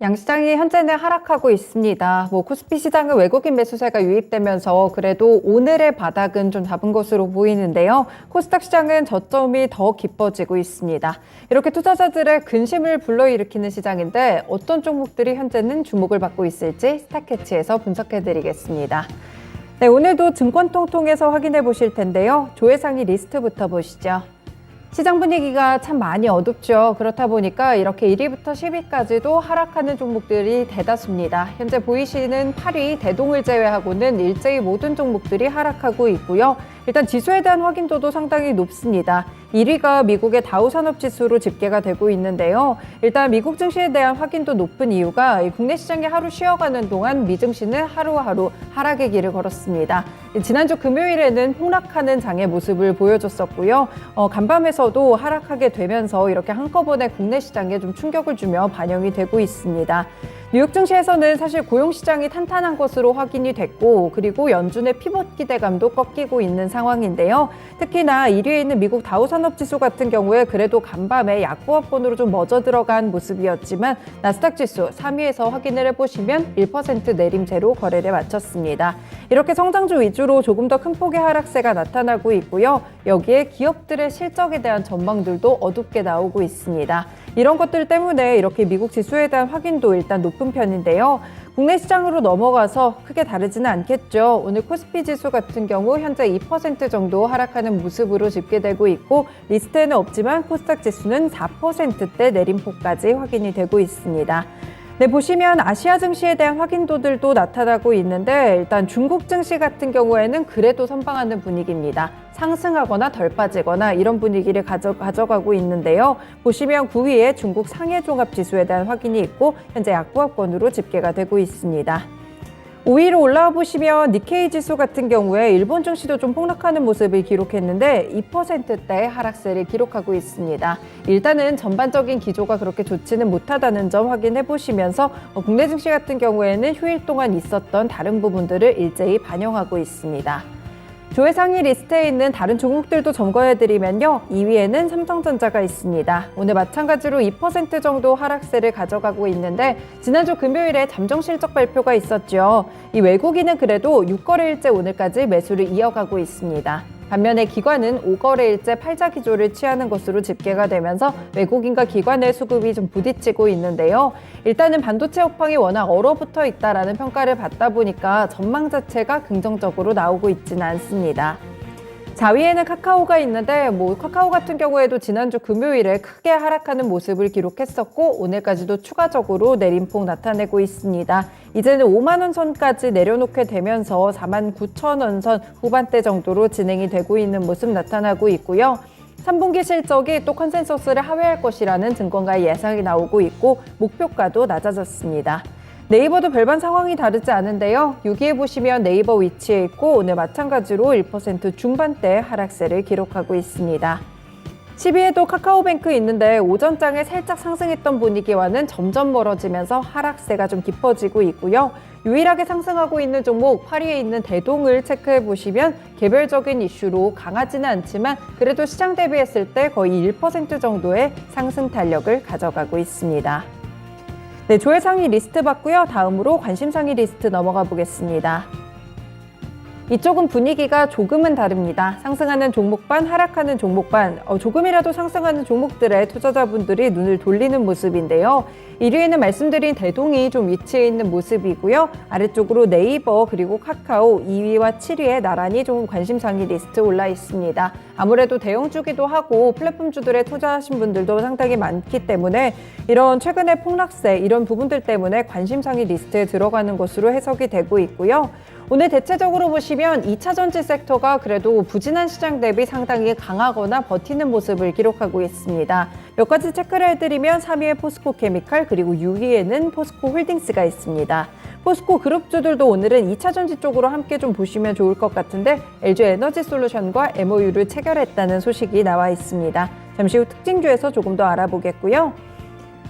양시장이 현재는 하락하고 있습니다. 코스피 시장은 외국인 매수세가 유입되면서 그래도 오늘의 바닥은 좀 잡은 것으로 보이는데요. 코스닥 시장은 저점이 더 깊어지고 있습니다. 이렇게 투자자들의 근심을 불러일으키는 시장인데 어떤 종목들이 현재는 주목을 받고 있을지 스타캐치에서 분석해드리겠습니다. 네, 오늘도 증권통통에서 확인해 보실 텐데요. 조회상위 리스트부터 보시죠. 시장 분위기가 참 많이 어둡죠. 그렇다 보니까 이렇게 1위부터 10위까지도 하락하는 종목들이 대다수입니다. 현재 보이시는 8위 대동을 제외하고는 일제히 모든 종목들이 하락하고 있고요. 일단 지수에 대한 확인도도 상당히 높습니다. 1위가 미국의 다우산업지수로 집계가 되고 있는데요. 일단 미국 증시에 대한 확인도 높은 이유가 국내 시장이 하루 쉬어가는 동안 미 증시는 하루하루 하락의 길을 걸었습니다. 지난주 금요일에는 폭락하는 장의 모습을 보여줬었고요. 간밤에서도 하락하게 되면서 이렇게 한꺼번에 국내 시장에 좀 충격을 주며 반영이 되고 있습니다. 뉴욕 증시에서는 사실 고용 시장이 탄탄한 것으로 확인이 됐고 그리고 연준의 피벗 기대감도 꺾이고 있는 상황인데요. 특히나 1위에 있는 미국 다우산업지수 같은 경우에 그래도 간밤에 약보합권으로 좀 멎어 들어간 모습이었지만 나스닥 지수 3위에서 확인을 해보시면 1% 내림세로 거래를 마쳤습니다. 이렇게 성장주 위주로 조금 더 큰 폭의 하락세가 나타나고 있고요. 여기에 기업들의 실적에 대한 전망들도 어둡게 나오고 있습니다. 이런 것들 때문에 이렇게 미국 지수에 대한 확인도 일단 높은 편인데요. 국내 시장으로 넘어가서 크게 다르지는 않겠죠. 오늘 코스피 지수 같은 경우 현재 2% 정도 하락하는 모습으로 집계되고 있고 리스트에는 없지만 코스닥 지수는 4%대 내림폭까지 확인이 되고 있습니다. 네, 보시면 아시아 증시에 대한 확인도들도 나타나고 있는데 일단 중국 증시 같은 경우에는 그래도 선방하는 분위기입니다. 상승하거나 덜 빠지거나 이런 분위기를 가져가고 있는데요. 보시면 9위에 중국 상해종합지수에 대한 확인이 있고 현재 약보합권으로 집계가 되고 있습니다. 5위로 올라와 보시면 니케이 지수 같은 경우에 일본 증시도 좀 폭락하는 모습을 기록했는데 2%대 하락세를 기록하고 있습니다. 일단은 전반적인 기조가 그렇게 좋지는 못하다는 점 확인해 보시면서 국내 증시 같은 경우에는 휴일 동안 있었던 다른 부분들을 일제히 반영하고 있습니다. 조회상위 리스트에 있는 다른 종목들도 점검해드리면요. 2위에는 삼성전자가 있습니다. 오늘 마찬가지로 2% 정도 하락세를 가져가고 있는데 지난주 금요일에 잠정 실적 발표가 있었죠. 이 외국인은 그래도 6거래일째 오늘까지 매수를 이어가고 있습니다. 반면에 기관은 5거래일째 팔자 기조를 취하는 것으로 집계가 되면서 외국인과 기관의 수급이 좀 부딪히고 있는데요. 일단은 반도체 업황이 워낙 얼어붙어 있다라는 평가를 받다 보니까 전망 자체가 긍정적으로 나오고 있지는 않습니다. 4위에는 카카오가 있는데 카카오 같은 경우에도 지난주 금요일에 크게 하락하는 모습을 기록했었고 오늘까지도 추가적으로 내림폭 나타내고 있습니다. 이제는 5만 원 선까지 내려놓게 되면서 4만 9천 원 선 후반대 정도로 진행이 되고 있는 모습 나타나고 있고요. 3분기 실적이 또 컨센서스를 하회할 것이라는 증권가의 예상이 나오고 있고 목표가도 낮아졌습니다. 네이버도 별반 상황이 다르지 않은데요. 6위에 보시면 네이버 위치해 있고 오늘 마찬가지로 1% 중반대 하락세를 기록하고 있습니다. 10위에도 카카오뱅크 있는데 오전장에 살짝 상승했던 분위기와는 점점 멀어지면서 하락세가 좀 깊어지고 있고요. 유일하게 상승하고 있는 종목 8위에 있는 대동을 체크해 보시면 개별적인 이슈로 강하지는 않지만 그래도 시장 대비했을 때 거의 1% 정도의 상승 탄력을 가져가고 있습니다. 네, 조회상위 리스트 봤고요. 다음으로 관심상위 리스트 넘어가 보겠습니다. 이쪽은 분위기가 조금은 다릅니다. 상승하는 종목 반, 하락하는 종목 반, 조금이라도 상승하는 종목들의 투자자분들이 눈을 돌리는 모습인데요. 1위에는 말씀드린 대동이 좀 위치해 있는 모습이고요. 아래쪽으로 네이버 그리고 카카오 2위와 7위에 나란히 좀 관심상위 리스트 올라 있습니다. 아무래도 대형주기도 하고 플랫폼주들에 투자하신 분들도 상당히 많기 때문에 이런 최근의 폭락세 이런 부분들 때문에 관심상위 리스트에 들어가는 것으로 해석이 되고 있고요. 오늘 대체적으로 보시면 2차 전지 섹터가 그래도 부진한 시장 대비 상당히 강하거나 버티는 모습을 기록하고 있습니다. 몇 가지 체크를 해드리면 3위에 포스코 케미칼 그리고 6위에는 포스코 홀딩스가 있습니다. 포스코 그룹주들도 오늘은 2차 전지 쪽으로 함께 좀 보시면 좋을 것 같은데 LG 에너지 솔루션과 MOU를 체결했다는 소식이 나와 있습니다. 잠시 후 특징주에서 조금 더 알아보겠고요.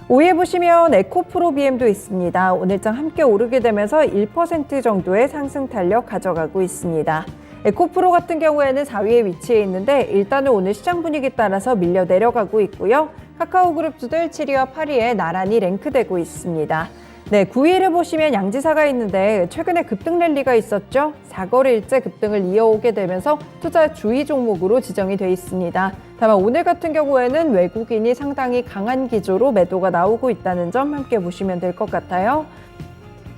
5위에 보시면 에코프로비엠도 있습니다. 오늘장 함께 오르게 되면서 1% 정도의 상승 탄력 가져가고 있습니다. 에코프로 같은 경우에는 4위에 위치해 있는데 일단은 오늘 시장 분위기 따라서 밀려 내려가고 있고요. 카카오그룹주들 7위와 8위에 나란히 랭크되고 있습니다. 네, 9위를 보시면 양지사가 있는데 최근에 급등 랠리가 있었죠. 4거래일째 급등을 이어오게 되면서 투자 주의 종목으로 지정이 돼 있습니다. 다만 오늘 같은 경우에는 외국인이 상당히 강한 기조로 매도가 나오고 있다는 점 함께 보시면 될 것 같아요.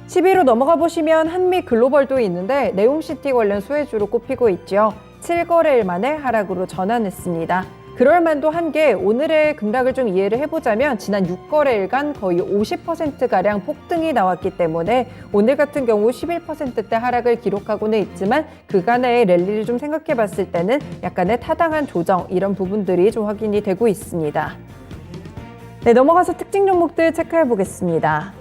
10위로 넘어가 보시면 한미글로벌도 있는데 네옴시티 관련 수혜주로 꼽히고 있죠. 7거래일 만에 하락으로 전환했습니다. 그럴만도 한 게 오늘의 급락을 좀 이해를 해보자면 지난 6거래일간 거의 50%가량 폭등이 나왔기 때문에 오늘 같은 경우 11%대 하락을 기록하고는 있지만 그간의 랠리를 좀 생각해 봤을 때는 약간의 타당한 조정 이런 부분들이 좀 확인이 되고 있습니다. 네, 넘어가서 특징 종목들 체크해 보겠습니다.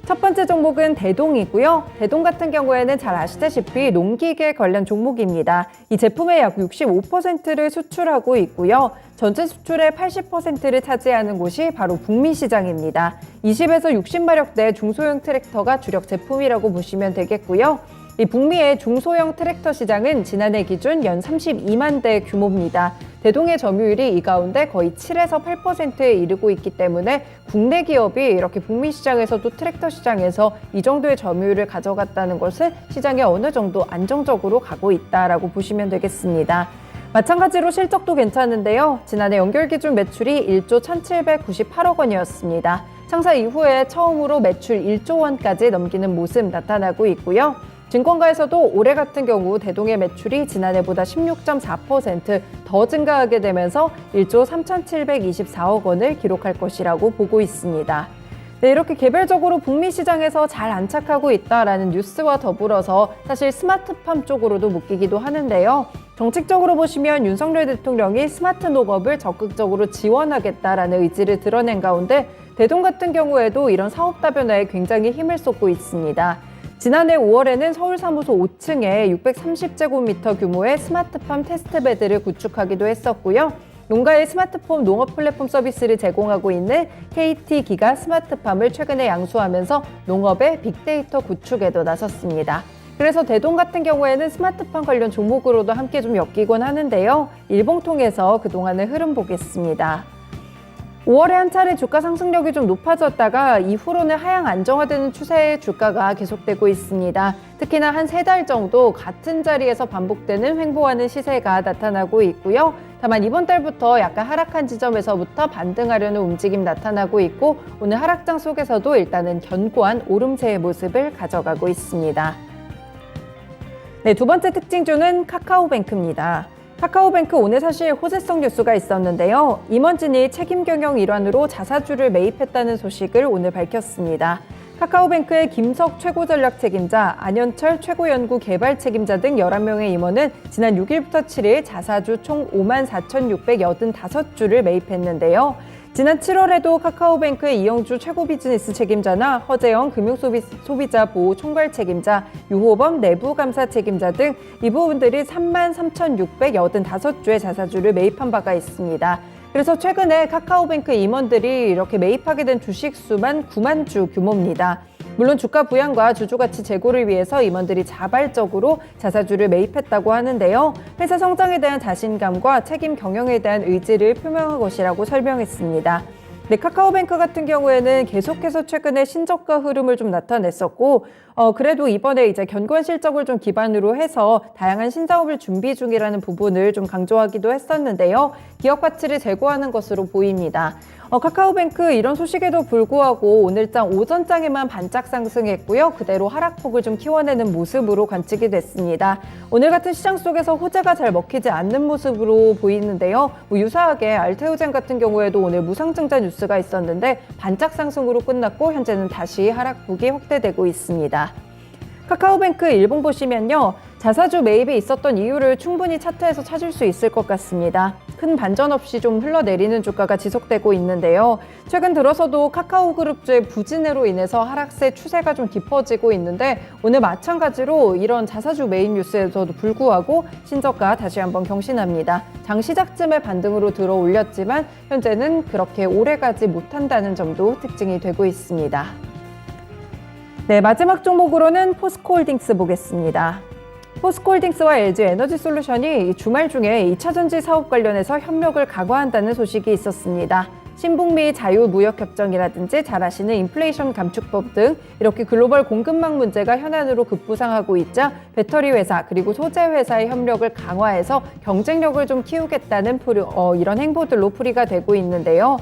첫 번째 종목은 대동이고요. 대동 같은 경우에는 잘 아시다시피 농기계 관련 종목입니다. 이 제품의 약 65%를 수출하고 있고요. 전체 수출의 80%를 차지하는 곳이 바로 북미 시장입니다. 20에서 60마력대 중소형 트랙터가 주력 제품이라고 보시면 되겠고요. 이 북미의 중소형 트랙터 시장은 지난해 기준 연 32만 대 규모입니다. 대동의 점유율이 이 가운데 거의 7에서 8%에 이르고 있기 때문에 국내 기업이 이렇게 북미 시장에서도 트랙터 시장에서 이 정도의 점유율을 가져갔다는 것은 시장에 어느 정도 안정적으로 가고 있다라고 보시면 되겠습니다. 마찬가지로 실적도 괜찮은데요. 지난해 연결 기준 매출이 1조 1,798억 원이었습니다. 창사 이후에 처음으로 매출 1조 원까지 넘기는 모습 나타나고 있고요. 증권가에서도 올해 같은 경우 대동의 매출이 지난해보다 16.4% 더 증가하게 되면서 1조 3,724억 원을 기록할 것이라고 보고 있습니다. 네, 이렇게 개별적으로 북미 시장에서 잘 안착하고 있다라는 뉴스와 더불어서 사실 스마트팜 쪽으로도 묶이기도 하는데요. 정책적으로 보시면 윤석열 대통령이 스마트 농업을 적극적으로 지원하겠다라는 의지를 드러낸 가운데 대동 같은 경우에도 이런 사업 다변화에 굉장히 힘을 쏟고 있습니다. 지난해 5월에는 서울사무소 5층에 630제곱미터 규모의 스마트팜 테스트베드를 구축하기도 했었고요. 농가의 스마트폼 농업 플랫폼 서비스를 제공하고 있는 KT기가 스마트팜을 최근에 양수하면서 농업의 빅데이터 구축에도 나섰습니다. 그래서 대동 같은 경우에는 스마트팜 관련 종목으로도 함께 좀 엮이곤 하는데요. 일봉통해서 그동안의 흐름 보겠습니다. 5월에 한 차례 주가 상승력이 좀 높아졌다가 이후로는 하향 안정화되는 추세의 주가가 계속되고 있습니다. 특히나 한 3달 정도 같은 자리에서 반복되는 횡보하는 시세가 나타나고 있고요. 다만 이번 달부터 약간 하락한 지점에서부터 반등하려는 움직임 나타나고 있고 오늘 하락장 속에서도 일단은 견고한 오름세의 모습을 가져가고 있습니다. 네, 두 번째 특징주는 카카오뱅크입니다. 카카오뱅크 오늘 사실 호재성 뉴스가 있었는데요. 임원진이 책임 경영 일환으로 자사주를 매입했다는 소식을 오늘 밝혔습니다. 카카오뱅크의 김석 최고전략 책임자, 안현철 최고연구 개발 책임자 등 11명의 임원은 지난 6일부터 7일 자사주 총 54,685주를 매입했는데요. 지난 7월에도 카카오뱅크의 이영주 최고 비즈니스 책임자나 허재영 금융소비자 보호 총괄 책임자, 유호범 내부감사 책임자 등 이 부분들이 33,685주의 자사주를 매입한 바가 있습니다. 그래서 최근에 카카오뱅크 임원들이 이렇게 매입하게 된 주식 수만 9만 주 규모입니다. 물론 주가 부양과 주주가치 제고를 위해서 임원들이 자발적으로 자사주를 매입했다고 하는데요. 회사 성장에 대한 자신감과 책임 경영에 대한 의지를 표명한 것이라고 설명했습니다. 네, 카카오뱅크 같은 경우에는 계속해서 최근에 신저가 흐름을 좀 나타냈었고 그래도 이번에 이제 견고한 실적을 좀 기반으로 해서 다양한 신사업을 준비 중이라는 부분을 좀 강조하기도 했었는데요. 기업 가치를 제고하는 것으로 보입니다. 카카오뱅크 이런 소식에도 불구하고 오늘장 오전장에만 반짝 상승했고요. 그대로 하락폭을 좀 키워내는 모습으로 관측이 됐습니다. 오늘 같은 시장 속에서 호재가 잘 먹히지 않는 모습으로 보이는데요. 유사하게 알테오젠 같은 경우에도 오늘 무상증자 뉴스가 있었는데 반짝 상승으로 끝났고 현재는 다시 하락폭이 확대되고 있습니다. 카카오뱅크 일봉 보시면요. 자사주 매입이 있었던 이유를 충분히 차트에서 찾을 수 있을 것 같습니다. 큰 반전 없이 좀 흘러내리는 주가가 지속되고 있는데요. 최근 들어서도 카카오그룹주의 부진으로 인해서 하락세 추세가 좀 깊어지고 있는데 오늘 마찬가지로 이런 자사주 매입 뉴스에서도 불구하고 신저가 다시 한번 경신합니다. 장 시작쯤에 반등으로 들어 올렸지만 현재는 그렇게 오래가지 못한다는 점도 특징이 되고 있습니다. 네, 마지막 종목으로는 포스코홀딩스 보겠습니다. 포스코홀딩스와 LG에너지솔루션이 주말 중에 2차전지 사업 관련해서 협력을 강화한다는 소식이 있었습니다. 신북미 자유무역협정이라든지 잘 아시는 인플레이션 감축법 등 이렇게 글로벌 공급망 문제가 현안으로 급부상하고 있자 배터리 회사 그리고 소재 회사의 협력을 강화해서 경쟁력을 좀 키우겠다는 이런 행보들로 풀이가 되고 있는데요.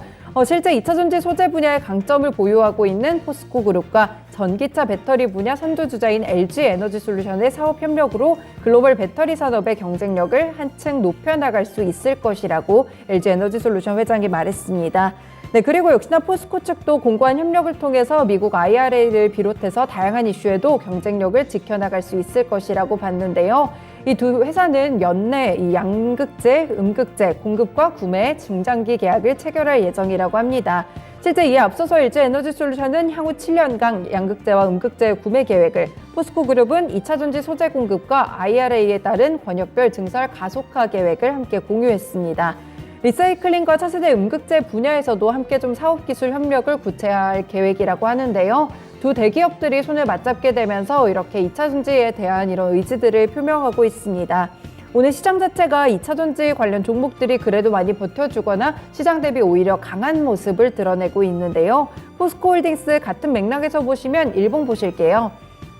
실제 2차 전지 소재 분야의 강점을 보유하고 있는 포스코 그룹과 전기차 배터리 분야 선두주자인 LG 에너지 솔루션의 사업 협력으로 글로벌 배터리 산업의 경쟁력을 한층 높여나갈 수 있을 것이라고 LG 에너지 솔루션 회장이 말했습니다. 네, 그리고 역시나 포스코 측도 공고한 협력을 통해서 미국 IRA를 비롯해서 다양한 이슈에도 경쟁력을 지켜나갈 수 있을 것이라고 봤는데요. 이 두 회사는 연내 이 양극재, 음극재 공급과 구매 중장기 계약을 체결할 예정이라고 합니다. 실제 이에 앞서서 LG 에너지 솔루션은 향후 7년간 양극재와 음극재 구매 계획을, 포스코 그룹은 2차 전지 소재 공급과 IRA에 따른 권역별 증설 가속화 계획을 함께 공유했습니다. 리사이클링과 차세대 음극재 분야에서도 함께 좀 사업기술 협력을 구체화할 계획이라고 하는데요. 두 대기업들이 손을 맞잡게 되면서 이렇게 2차 전지에 대한 이런 의지들을 표명하고 있습니다. 오늘 시장 자체가 2차 전지 관련 종목들이 그래도 많이 버텨주거나 시장 대비 오히려 강한 모습을 드러내고 있는데요. 포스코홀딩스 같은 맥락에서 보시면 일봉 보실게요.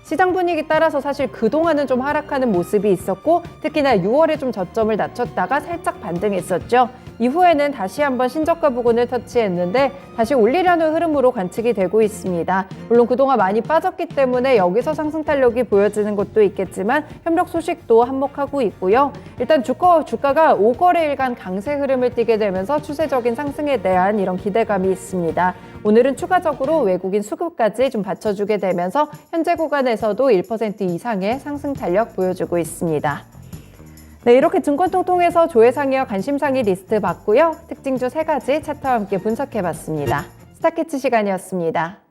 시장 분위기 따라서 사실 그동안은 좀 하락하는 모습이 있었고 특히나 6월에 좀 저점을 낮췄다가 살짝 반등했었죠. 이후에는 다시 한번 신저가 부근을 터치했는데 다시 올리려는 흐름으로 관측이 되고 있습니다. 물론 그동안 많이 빠졌기 때문에 여기서 상승 탄력이 보여지는 것도 있겠지만 협력 소식도 한몫하고 있고요. 일단 주가가 5거래일간 강세 흐름을 띠게 되면서 추세적인 상승에 대한 이런 기대감이 있습니다. 오늘은 추가적으로 외국인 수급까지 좀 받쳐주게 되면서 현재 구간에서도 1% 이상의 상승 탄력 보여주고 있습니다. 네, 이렇게 증권통통에서 조회상이와 관심상의 리스트 봤고요. 특징주 3가지 차트와 함께 분석해봤습니다. 스타캐치 시간이었습니다.